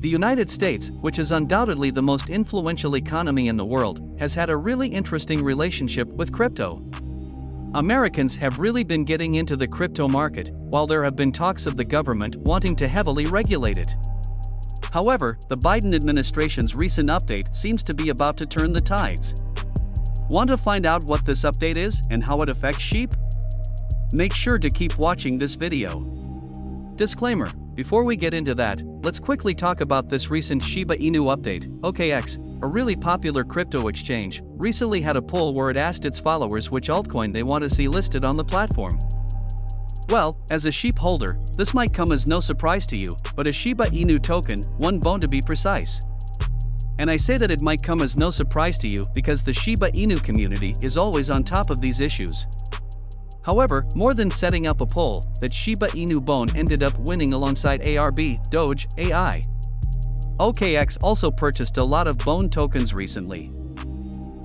The United States, which is undoubtedly the most influential economy in the world, has had a really interesting relationship with crypto. Americans have really been getting into the crypto market, while there have been talks of the government wanting to heavily regulate it. However, the Biden administration's recent update seems to be about to turn the tides. Want to find out what this update is and how it affects SHIB? Make sure to keep watching this video. Disclaimer: before we get into that, let's quickly talk about this recent Shiba Inu update. OKX, a really popular crypto exchange, recently had a poll where it asked its followers which altcoin they want to see listed on the platform. Well, as a SHIB holder, this might come as no surprise to you, but a Shiba Inu token, one bone to be precise. And I say that it might come as no surprise to you because the Shiba Inu community is always on top of these issues. However, more than setting up a poll, that Shiba Inu bone ended up winning alongside ARB, Doge, AI. OKX also purchased a lot of bone tokens recently.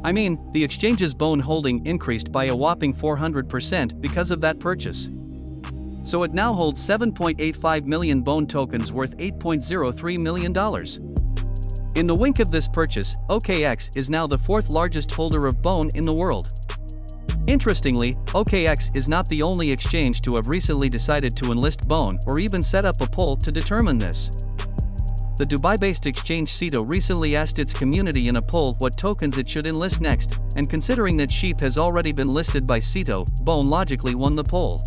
I mean, the exchange's bone holding increased by a whopping 400% because of that purchase. So it now holds 7.85 million bone tokens worth $8.03 million. In the wink of this purchase, OKX is now the fourth largest holder of bone in the world. Interestingly, OKX is not the only exchange to have recently decided to enlist bone or even set up a poll to determine this. The Dubai-based exchange Cito recently asked its community in a poll what tokens it should enlist next, and considering that SHIB has already been listed by Cito, Bone logically won the poll.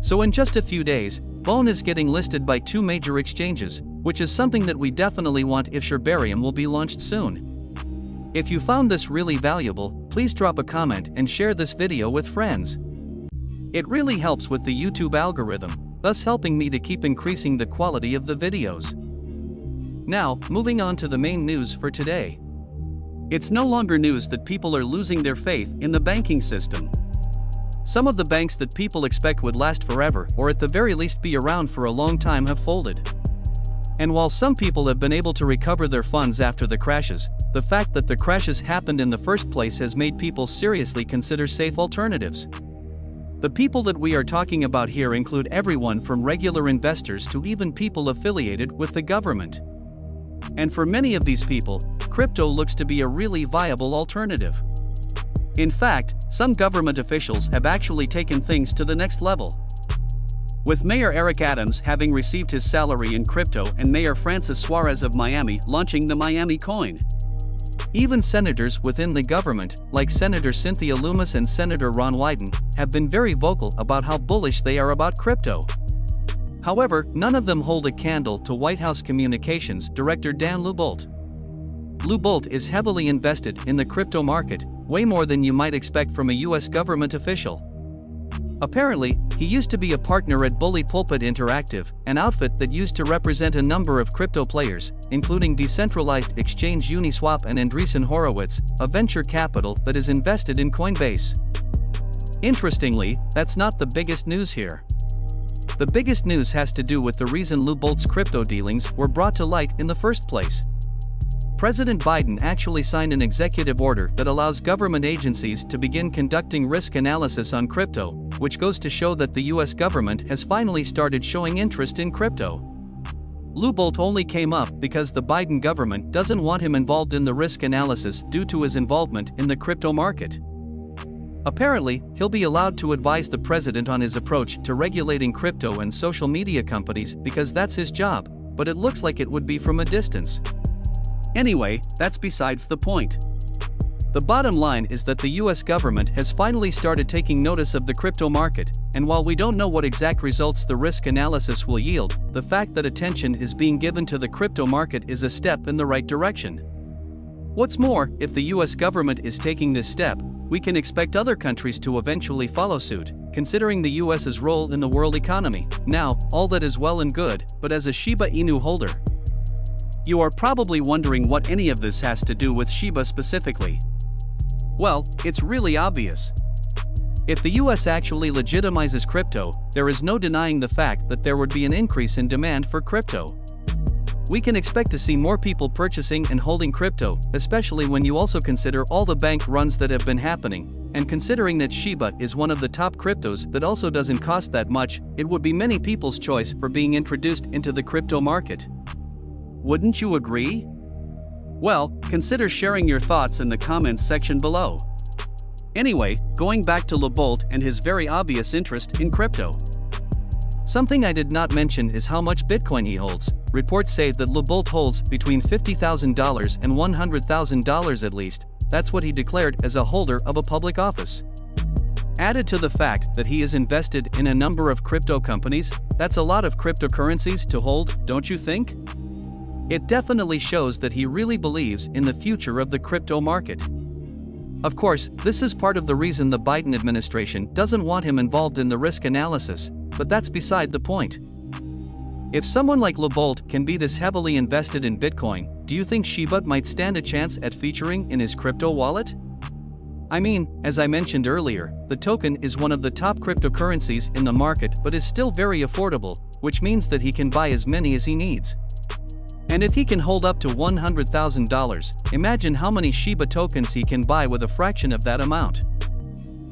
So in just a few days, Bone is getting listed by two major exchanges, which is something that we definitely want if Shibarium will be launched soon. If you found this really valuable, please drop a comment and share this video with friends. It really helps with the YouTube algorithm, thus helping me to keep increasing the quality of the videos. Now, moving on to the main news for today. It's no longer news that people are losing their faith in the banking system. Some of the banks that people expect would last forever or at the very least be around for a long time have folded. And while some people have been able to recover their funds after the crashes, the fact that the crashes happened in the first place has made people seriously consider safe alternatives. The people that we are talking about here include everyone from regular investors to even people affiliated with the government. And for many of these people, crypto looks to be a really viable alternative. In fact, some government officials have actually taken things to the next level. With Mayor Eric Adams having received his salary in crypto and Mayor Francis Suarez of Miami launching the Miami coin. Even senators within the government, like Senator Cynthia Lummis and Senator Ron Wyden, have been very vocal about how bullish they are about crypto. However, none of them hold a candle to White House Communications Director Dan Lubolt. Lubolt is heavily invested in the crypto market, way more than you might expect from a US government official. Apparently, he used to be a partner at Bully Pulpit Interactive, an outfit that used to represent a number of crypto players, including decentralized exchange Uniswap and Andreessen Horowitz, a venture capital that is invested in Coinbase. Interestingly, that's not the biggest news here. The biggest news has to do with the reason Lubolt's crypto dealings were brought to light in the first place. President Biden actually signed an executive order that allows government agencies to begin conducting risk analysis on crypto, which goes to show that the US government has finally started showing interest in crypto. Lubolt only came up because the Biden government doesn't want him involved in the risk analysis due to his involvement in the crypto market. Apparently, he'll be allowed to advise the president on his approach to regulating crypto and social media companies because that's his job, but it looks like it would be from a distance. Anyway, that's besides the point. The bottom line is that the US government has finally started taking notice of the crypto market, and while we don't know what exact results the risk analysis will yield, the fact that attention is being given to the crypto market is a step in the right direction. What's more, if the US government is taking this step, we can expect other countries to eventually follow suit, considering the US's role in the world economy. Now, all that is well and good, but as a Shiba Inu holder, you are probably wondering what any of this has to do with Shiba specifically. Well, it's really obvious. If the US actually legitimizes crypto, there is no denying the fact that there would be an increase in demand for crypto. We can expect to see more people purchasing and holding crypto, especially when you also consider all the bank runs that have been happening, and considering that Shiba is one of the top cryptos that also doesn't cost that much, it would be many people's choice for being introduced into the crypto market. Wouldn't you agree? Well, consider sharing your thoughts in the comments section below. Anyway, going back to LeBolt and his very obvious interest in crypto. Something I did not mention is how much Bitcoin he holds. Reports say that LeBolt holds between $50,000 and $100,000 at least. That's what he declared as a holder of a public office. Added to the fact that he is invested in a number of crypto companies, that's a lot of cryptocurrencies to hold, don't you think? It definitely shows that he really believes in the future of the crypto market. Of course, this is part of the reason the Biden administration doesn't want him involved in the risk analysis, but that's beside the point. If someone like LeBolt can be this heavily invested in Bitcoin, do you think Shiba might stand a chance at featuring in his crypto wallet? I mean, as I mentioned earlier, the token is one of the top cryptocurrencies in the market but is still very affordable, which means that he can buy as many as he needs. And if he can hold up to $100,000, imagine how many Shiba tokens he can buy with a fraction of that amount.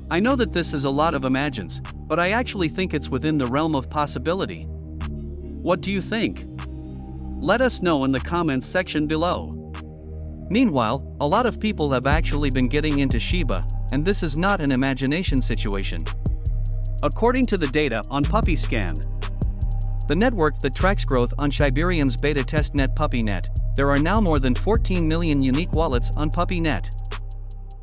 I know that this is a lot of imagines, but I actually think it's within the realm of possibility. What do you think? Let us know in the comments section below. Meanwhile, a lot of people have actually been getting into Shiba, and this is not an imagination situation. According to the data on PuppyScan, the network that tracks growth on Shibarium's beta testnet PuppyNet, there are now more than 14 million unique wallets on PuppyNet.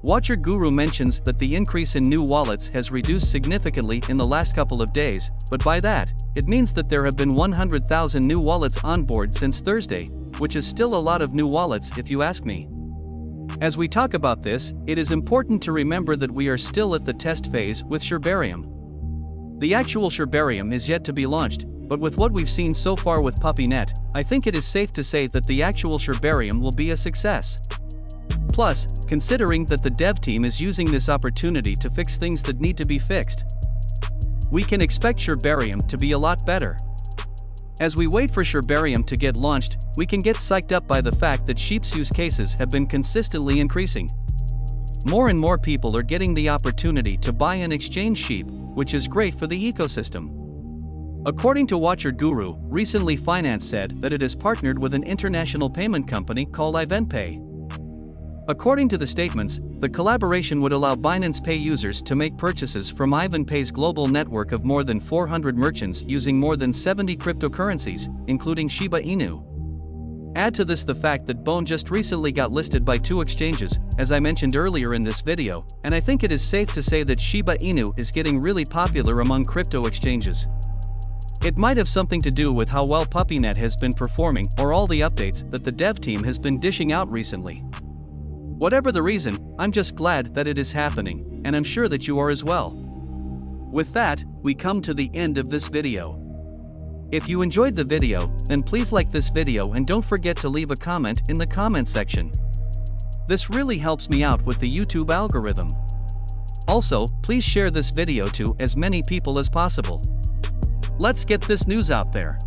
Watcher Guru mentions that the increase in new wallets has reduced significantly in the last couple of days, but by that, it means that there have been 100,000 new wallets on board since Thursday, which is still a lot of new wallets if you ask me. As we talk about this, it is important to remember that we are still at the test phase with Shibarium. The actual Shibarium is yet to be launched, but with what we've seen so far with PuppyNet, I think it is safe to say that the actual Shibarium will be a success. Plus, considering that the dev team is using this opportunity to fix things that need to be fixed, we can expect Shibarium to be a lot better. As we wait for Shibarium to get launched, we can get psyched up by the fact that SHIB's use cases have been consistently increasing. More and more people are getting the opportunity to buy and exchange SHIB, which is great for the ecosystem. According to Watcher Guru, recently Finance said that it has partnered with an international payment company called IvenPay. According to the statements, the collaboration would allow Binance Pay users to make purchases from IvenPay's global network of more than 400 merchants using more than 70 cryptocurrencies, including Shiba Inu. Add to this the fact that Bone just recently got listed by 2 exchanges, as I mentioned earlier in this video, and I think it is safe to say that Shiba Inu is getting really popular among crypto exchanges. It might have something to do with how well PuppyNet has been performing or all the updates that the dev team has been dishing out recently. Whatever the reason, I'm just glad that it is happening, and I'm sure that you are as well. With that, we come to the end of this video. If you enjoyed the video, then please like this video and don't forget to leave a comment in the comment section. This really helps me out with the YouTube algorithm. Also, please share this video to as many people as possible. Let's get this news out there.